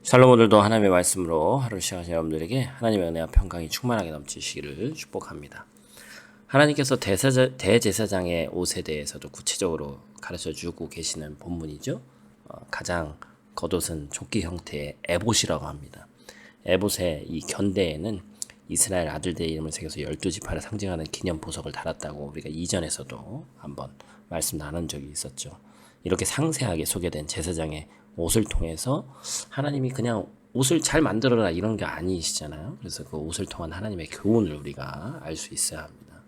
샬롬. 오늘도 하나님의 말씀으로 하루 시작하신 여러분들에게 하나님의 은혜와 평강이 충만하게 넘치시기를 축복합니다. 하나님께서 대제사장의 옷에 대해서도 구체적으로 가르쳐주고 계시는 본문이죠. 가장 겉옷은 조끼 형태의 에봇이라고 합니다. 에봇의 이 견대에는 이스라엘 아들들의 이름을 새겨서 12지파를 상징하는 기념 보석을 달았다고 우리가 이전에서도 한번 말씀 나눈 적이 있었죠. 이렇게 상세하게 소개된 제사장의 옷을 통해서 하나님이 그냥 옷을 잘 만들어라 이런 게 아니시잖아요. 그래서 그 옷을 통한 하나님의 교훈을 우리가 알 수 있어야 합니다.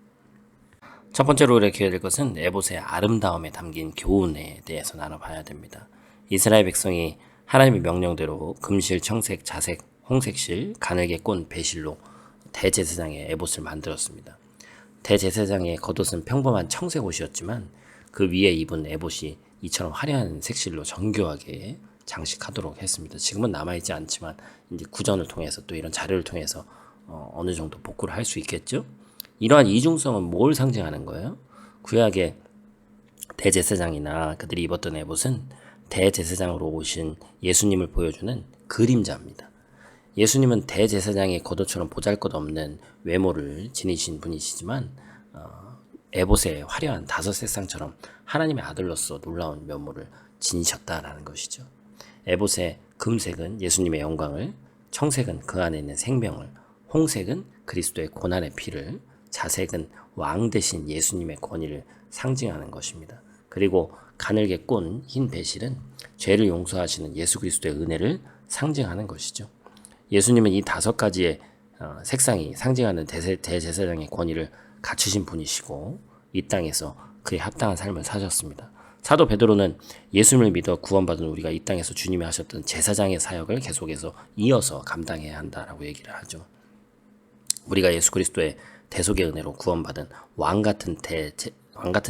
첫 번째로 우리가 될 것은 에봇의 아름다움에 담긴 교훈에 대해서 나눠봐야 됩니다. 이스라엘 백성이 하나님의 명령대로 금실, 청색, 자색, 홍색실, 가늘게 꼰 배실로 대제사장의 에봇을 만들었습니다. 대제사장의 겉옷은 평범한 청색 옷이었지만 그 위에 입은 에봇이 이처럼 화려한 색실로 정교하게 장식하도록 했습니다. 지금은 남아있지 않지만 이제 구전을 통해서 또 이런 자료를 통해서 어느 정도 복구를 할 수 있겠죠. 이러한 이중성은 뭘 상징하는 거예요? 구약의 대제사장이나 그들이 입었던 에봇은 대제사장으로 오신 예수님을 보여주는 그림자입니다. 예수님은 대제사장의 겉옷처럼 보잘것없는 외모를 지니신 분이시지만 에봇의 화려한 다섯 색상처럼 하나님의 아들로서 놀라운 면모를 지니셨다라는 것이죠. 에봇의 금색은 예수님의 영광을, 청색은 그 안에 있는 생명을, 홍색은 그리스도의 고난의 피를, 자색은 왕 대신 예수님의 권위를 상징하는 것입니다. 그리고 가늘게 꼰 흰 배실은 죄를 용서하시는 예수 그리스도의 은혜를 상징하는 것이죠. 예수님은 이 다섯 가지의 색상이 상징하는 대제사장의 권위를 갖추신 분이시고 이 땅에서 그에 합당한 삶을 사셨습니다. 사도 베드로는 예수님을 믿어 구원받은 우리가 이 땅에서 주님이 하셨던 제사장의 사역을 계속해서 이어서 감당해야 한다라고 얘기를 하죠. 우리가 예수 그리스도의 대속의 은혜로 구원받은 왕 같은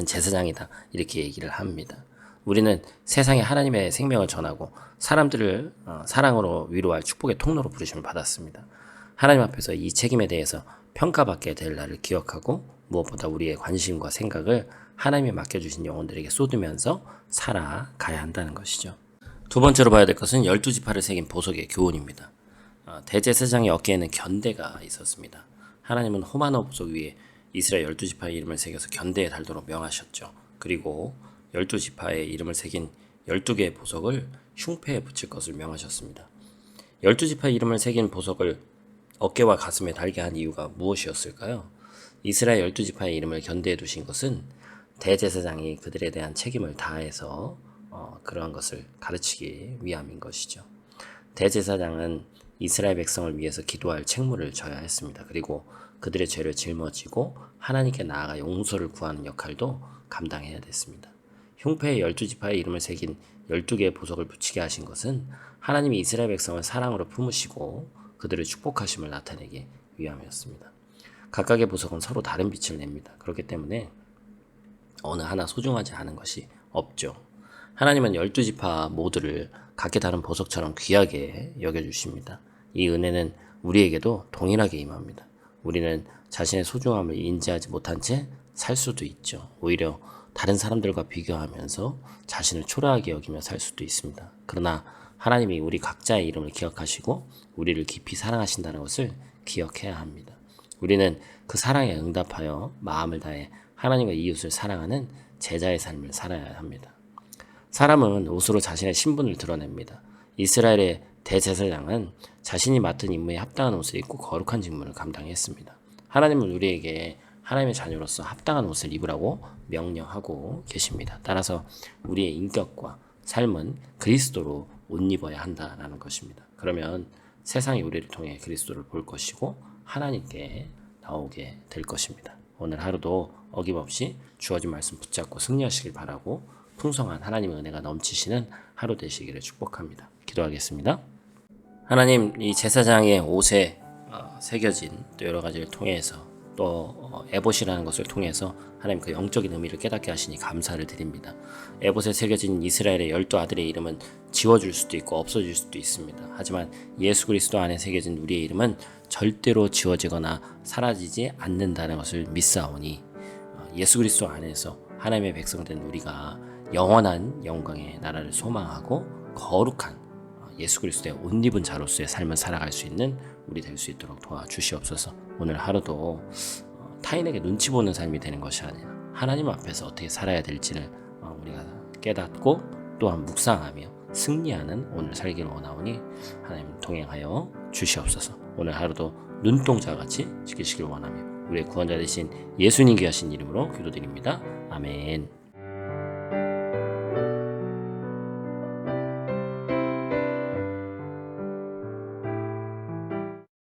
제사장이다 이렇게 얘기를 합니다. 우리는 세상에 하나님의 생명을 전하고 사람들을 사랑으로 위로할 축복의 통로로 부르심을 받았습니다. 하나님 앞에서 이 책임에 대해서 평가받게 될 날을 기억하고 무엇보다 우리의 관심과 생각을 하나님이 맡겨주신 영혼들에게 쏟으면서 살아가야 한다는 것이죠. 두 번째로 봐야 될 것은 12지파를 새긴 보석의 교훈입니다. 대제사장의 어깨에는 견대가 있었습니다. 하나님은 호마노 보석 위에 이스라엘 12지파의 이름을 새겨서 견대에 달도록 명하셨죠. 그리고 12지파의 이름을 새긴 12개의 보석을 흉패에 붙일 것을 명하셨습니다. 12지파의 이름을 새긴 보석을 어깨와 가슴에 달게 한 이유가 무엇이었을까요? 이스라엘 12지파의 이름을 견대해 두신 것은 대제사장이 그들에 대한 책임을 다해서 그러한 것을 가르치기 위함인 것이죠. 대제사장은 이스라엘 백성을 위해서 기도할 책무를 져야 했습니다. 그리고 그들의 죄를 짊어지고 하나님께 나아가 용서를 구하는 역할도 감당해야 됐습니다. 흉패에 12지파의 이름을 새긴 12개의 보석을 붙이게 하신 것은 하나님이 이스라엘 백성을 사랑으로 품으시고 그들을 축복하심을 나타내기 위함이었습니다. 각각의 보석은 서로 다른 빛을 냅니다. 그렇기 때문에 어느 하나 소중하지 않은 것이 없죠. 하나님은 12지파 모두를 각기 다른 보석처럼 귀하게 여겨주십니다. 이 은혜는 우리에게도 동일하게 임합니다. 우리는 자신의 소중함을 인지하지 못한 채 살 수도 있죠. 오히려 다른 사람들과 비교하면서 자신을 초라하게 여기며 살 수도 있습니다. 그러나 하나님이 우리 각자의 이름을 기억하시고 우리를 깊이 사랑하신다는 것을 기억해야 합니다. 우리는 그 사랑에 응답하여 마음을 다해 하나님과 이웃을 사랑하는 제자의 삶을 살아야 합니다. 사람은 옷으로 자신의 신분을 드러냅니다. 이스라엘의 대제사장은 자신이 맡은 임무에 합당한 옷을 입고 거룩한 직무를 감당했습니다. 하나님은 우리에게 하나님의 자녀로서 합당한 옷을 입으라고 명령하고 계십니다. 따라서 우리의 인격과 삶은 그리스도로 옷 입어야 한다라는 것입니다. 그러면 세상이 우리를 통해 그리스도를 볼 것이고 하나님께 나오게 될 것입니다. 오늘 하루도 어김없이 주어진 말씀 붙잡고 승리하시길 바라고 풍성한 하나님의 은혜가 넘치시는 하루 되시기를 축복합니다. 기도하겠습니다. 하나님, 이 제사장의 옷에 새겨진 또 여러 가지를 통해서 또 에봇이라는 것을 통해서 하나님 그 영적인 의미를 깨닫게 하시니 감사를 드립니다. 에봇에 새겨진 이스라엘의 12아들의 이름은 지워질 수도 있고 없어질 수도 있습니다. 하지만 예수 그리스도 안에 새겨진 우리의 이름은 절대로 지워지거나 사라지지 않는다는 것을 믿사오니 예수 그리스도 안에서 하나님의 백성된 우리가 영원한 영광의 나라를 소망하고 거룩한 예수 그리스도의 옷 입은 자로서의 삶을 살아갈 수 있는 우리 될 수 있도록 도와주시옵소서. 오늘 하루도 타인에게 눈치 보는 삶이 되는 것이 아니라 하나님 앞에서 어떻게 살아야 될지를 우리가 깨닫고 또한 묵상하며 승리하는 오늘 살기를 원하오니 하나님 동행하여 주시옵소서. 오늘 하루도 눈동자같이 지키시길 원하며 우리의 구원자 되신 예수님 귀하신 이름으로 기도드립니다. 아멘.